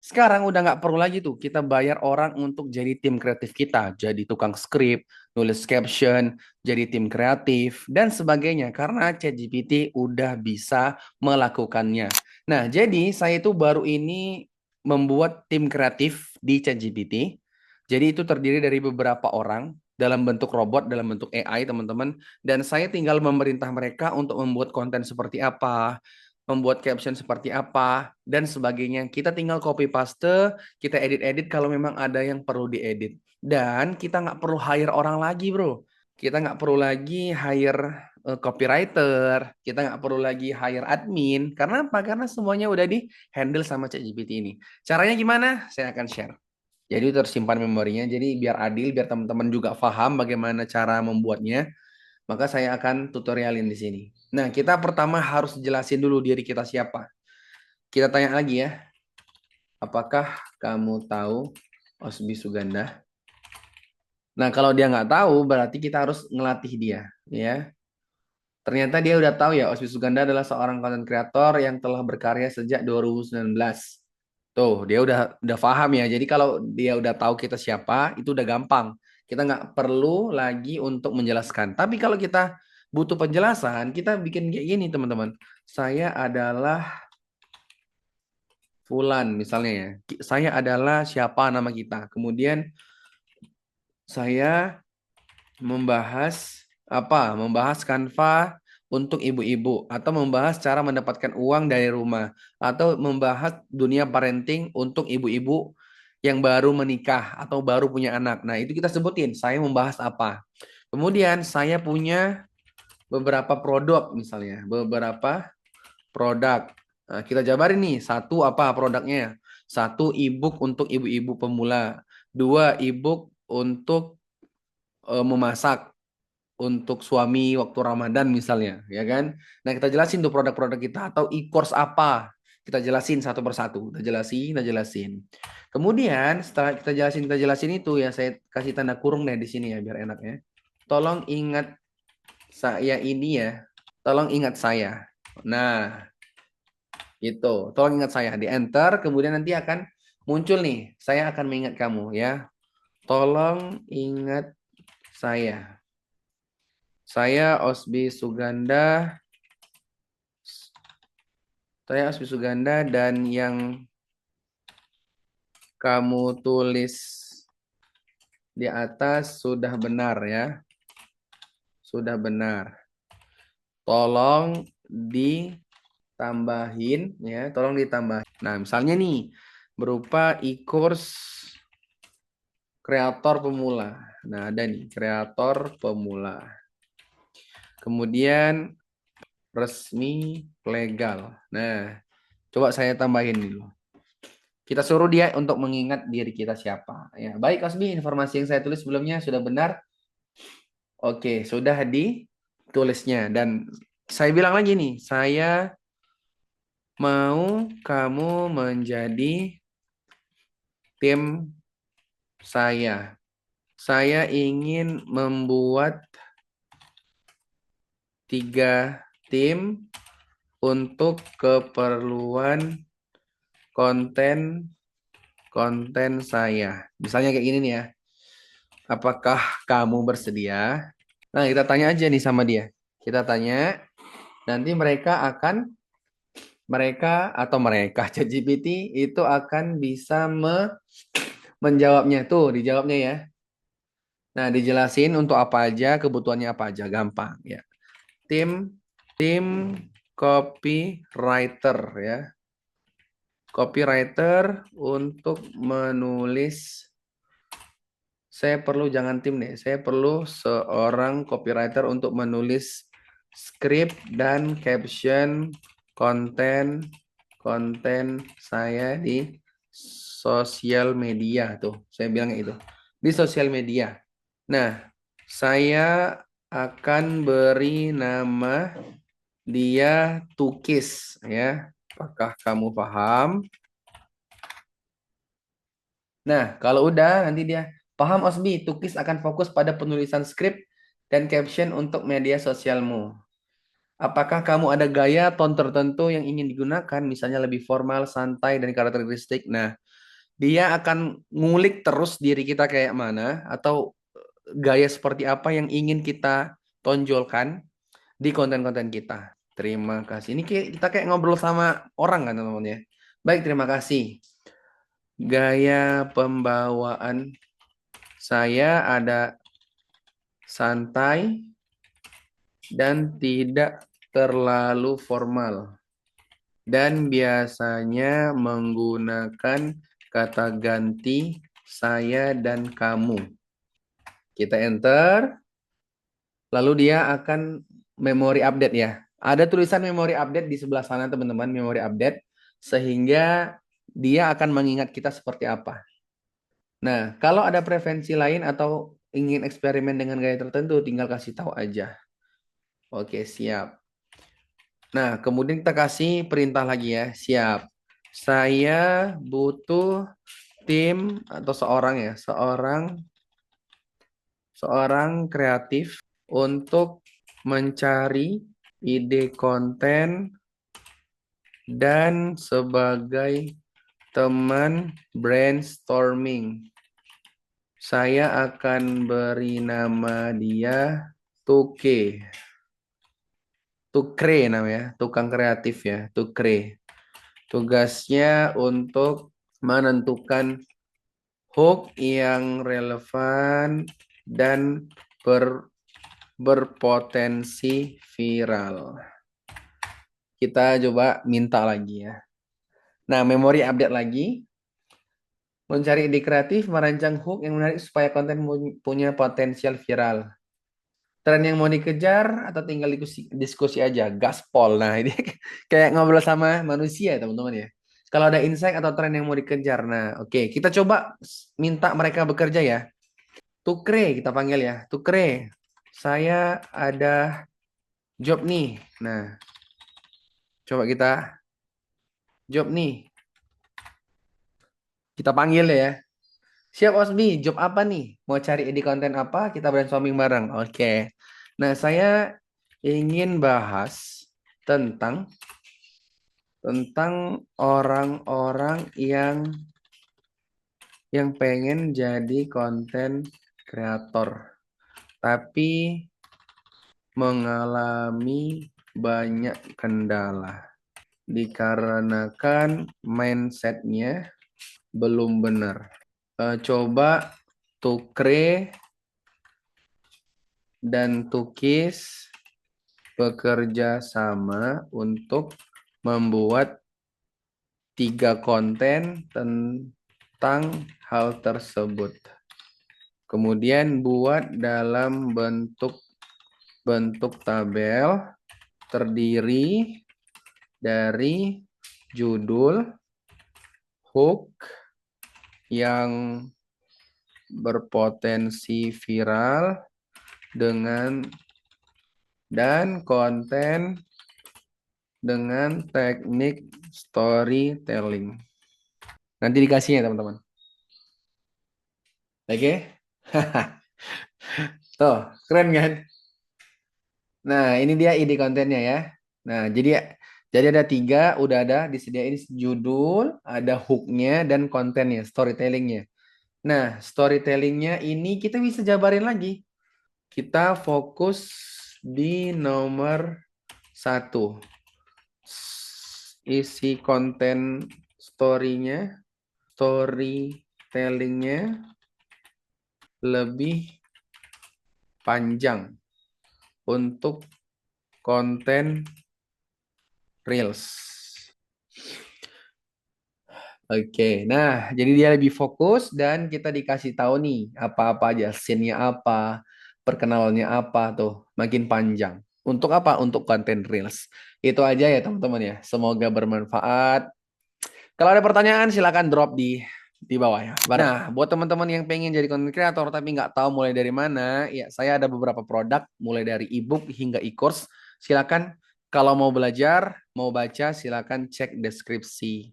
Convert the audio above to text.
Sekarang udah nggak perlu lagi tuh kita bayar orang untuk jadi tim kreatif kita, jadi tukang skrip, nulis caption, jadi tim kreatif, dan sebagainya. Karena ChatGPT udah bisa melakukannya. Nah, jadi saya itu baru ini membuat tim kreatif di ChatGPT. Jadi itu terdiri dari beberapa orang dalam bentuk robot, dalam bentuk AI, teman-teman. Dan saya tinggal memerintah mereka untuk membuat konten seperti apa, membuat caption seperti apa, dan sebagainya. Kita tinggal copy paste, kita edit-edit kalau memang ada yang perlu diedit. Dan kita nggak perlu hire orang lagi, bro. Kita nggak perlu lagi hire copywriter, kita nggak perlu lagi hire admin. Karena apa? Karena semuanya udah di handle sama ChatGPT ini. Caranya gimana? Saya akan share. Jadi tersimpan memorinya. Jadi biar adil, biar teman-teman juga paham bagaimana cara membuatnya. Maka saya akan tutorialin di sini. Nah, kita pertama harus jelasin dulu diri kita siapa. Kita tanya lagi ya, apakah kamu tahu Osby Suganda? Nah, kalau dia nggak tahu, berarti kita harus ngelatih dia, ya. Ternyata dia udah tahu ya, Osby Suganda adalah seorang content creator yang telah berkarya sejak 2019. Tuh, dia udah paham ya. Jadi kalau dia udah tahu kita siapa, itu udah gampang. Kita nggak perlu lagi untuk menjelaskan. Tapi kalau kita butuh penjelasan, kita bikin kayak gini, teman-teman. Saya adalah Fulan, misalnya ya. Saya adalah siapa nama kita. Kemudian saya membahas apa? Membahas Canva untuk ibu-ibu atau membahas cara mendapatkan uang dari rumah atau membahas dunia parenting untuk ibu-ibu yang baru menikah atau baru punya anak. Nah, itu kita sebutin, saya membahas apa. Kemudian saya punya beberapa produk misalnya, beberapa produk. Nah, kita jabarin nih, satu apa produknya? Satu ebook untuk ibu-ibu pemula, dua ebook untuk memasak untuk suami waktu Ramadan misalnya, ya kan? Nah, kita jelasin tuh produk-produk kita atau e-course apa. Kita jelasin satu persatu, kita jelasin. Kemudian setelah kita jelasin itu ya saya kasih tanda kurung deh di sini ya biar enak ya. Tolong ingat saya ini ya. Tolong ingat saya. Nah, itu. Tolong ingat saya. Di enter kemudian nanti akan muncul nih. Saya akan mengingat kamu ya. Tolong ingat saya. Saya Osby Suganda. Saya Osby Suganda dan yang kamu tulis di atas sudah benar ya. Sudah benar. Tolong ditambahin ya, tolong ditambahin. Nah, misalnya nih berupa e-course kreator pemula. Nah, ada nih kreator pemula. Kemudian resmi legal. Nah, coba saya tambahin dulu. Kita suruh dia untuk mengingat diri kita siapa. Ya, baik Osbi, informasi yang saya tulis sebelumnya sudah benar. Oke, sudah ditulisnya dan saya bilang lagi nih, saya mau kamu menjadi tim saya. Saya ingin membuat 3 tim untuk keperluan konten konten saya. Misalnya kayak gini nih ya. Apakah kamu bersedia? Nah, kita tanya aja nih sama dia. Kita tanya, nanti mereka ChatGPT itu akan bisa menjawabnya tuh, dijawabnya ya. Nah, dijelasin untuk apa aja, kebutuhannya apa aja, gampang ya. Tim tim copywriter ya. Copywriter untuk menulis. Saya perlu jangan tim deh. Saya perlu seorang copywriter untuk menulis skrip dan caption konten konten saya di sosial media tuh. Saya bilang itu. Di sosial media. Nah, saya akan beri nama dia Tukis ya. Apakah kamu paham? Nah, kalau udah nanti dia paham Osbi, Tukis akan fokus pada penulisan skrip dan caption untuk media sosialmu. Apakah kamu ada gaya tone tertentu yang ingin digunakan, misalnya lebih formal, santai, dan karakteristik? Nah, dia akan ngulik terus diri kita kayak mana, atau gaya seperti apa yang ingin kita tonjolkan di konten-konten kita. Terima kasih. Ini kita kayak ngobrol sama orang kan teman-teman ya. Baik, terima kasih. Gaya pembawaan saya ada santai dan tidak terlalu formal. Dan biasanya menggunakan kata ganti saya dan kamu. Kita enter, lalu dia akan memory update ya. Ada tulisan memory update di sebelah sana teman-teman, memory update. Sehingga dia akan mengingat kita seperti apa. Nah, kalau ada preferensi lain atau ingin eksperimen dengan gaya tertentu, tinggal kasih tahu aja. Oke, siap. Nah, kemudian kita kasih perintah lagi ya. Siap. Saya butuh tim atau seorang kreatif untuk mencari ide konten dan sebagai teman brainstorming. Saya akan beri nama dia Tuke. Tukre namanya, tukang kreatif ya, Tukre. Tugasnya untuk menentukan hook yang relevan dan berpotensi viral. Kita coba minta lagi ya. Nah, memori update lagi. Mencari ide kreatif, merancang hook yang menarik supaya konten punya potensial viral. Tren yang mau dikejar atau tinggal diskusi aja, gaspol. Nah, ini kayak ngobrol sama manusia ya, teman-teman ya. Kalau ada insight atau tren yang mau dikejar. Nah, oke, kita coba minta mereka bekerja ya. Tukre kita panggil ya. Tukre, saya ada job nih. Nah, coba kita job nih. Kita panggil ya. Siap Osbi, job apa nih? Mau cari ide konten apa? Kita brainstorming bareng. Oke. Nah, saya ingin bahas tentang orang-orang yang pengen jadi konten kreator tapi mengalami banyak kendala dikarenakan mindsetnya belum benar. Coba Tukre dan Tukis bekerja sama untuk membuat 3 konten tentang hal tersebut. Kemudian buat dalam bentuk tabel terdiri dari judul, hook yang berpotensi viral dan konten dengan teknik storytelling. Nanti dikasih ya teman-teman. Oke? Tuh, keren kan? Nah, ini dia ide kontennya ya. Nah, jadi ada 3, udah ada disediain judul, ada hooknya dan kontennya, storytellingnya. Nah, storytellingnya ini kita bisa jabarin lagi. Kita fokus di nomor 1. Isi konten storytellingnya lebih panjang untuk konten Reels. Oke, nah jadi dia lebih fokus dan kita dikasih tahu nih apa-apa aja, scene-nya apa, perkenalannya apa tuh, makin panjang. Untuk apa? Untuk konten Reels. Itu aja ya teman-teman ya. Semoga bermanfaat. Kalau ada pertanyaan silakan drop di bawah ya. Nah, buat teman-teman yang pengen jadi content creator tapi nggak tahu mulai dari mana, ya saya ada beberapa produk mulai dari ebook hingga e-course. Silakan kalau mau belajar, mau baca, silakan cek deskripsi.